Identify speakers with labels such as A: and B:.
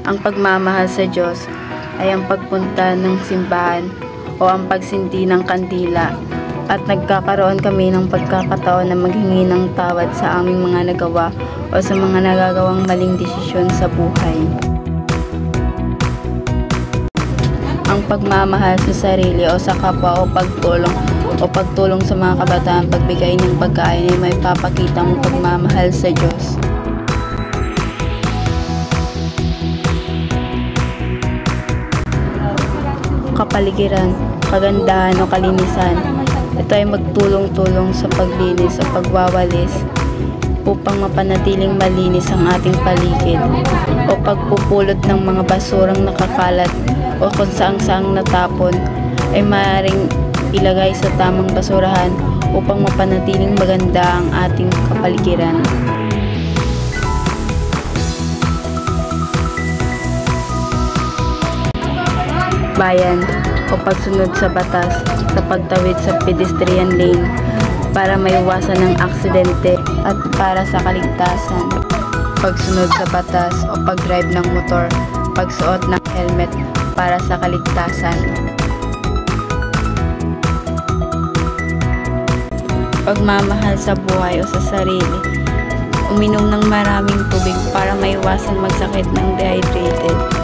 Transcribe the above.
A: Ang pagmamahal sa Diyos ay ang pagpunta ng simbahan o ang pagsindi ng kandila at nagkakaroon kami ng pagkakataon na maghingi ng tawad sa aming mga nagawa o sa mga nagagawang maling desisyon sa buhay. Ang pagmamahal sa sarili o sa kapwa o pagtulong sa mga kabataan, pagbigay ng pagkain ay may papakita mong pagmamahal sa Diyos. Kapaligiran, kagandahan o kalinisan. Ito ay magtulong-tulong sa paglinis o pagwawalis upang mapanatiling malinis ang ating paligid o pagpupulot ng mga basurang nakakalat o kung saang-saang natapon ay maaaring ilagay sa tamang basurahan upang mapanatiling maganda ang ating kapaligiran. Bayan o pagsunod sa batas sa pagtawid sa pedestrian lane para maiwasan ng aksidente at para sa kaligtasan. Pagsunod sa batas o pag-drive ng motor, pagsuot ng helmet para sa kaligtasan. Pagmamahal sa buhay o sa sarili. Uminom ng maraming tubig para maiwasan magsakit ng dehydrated.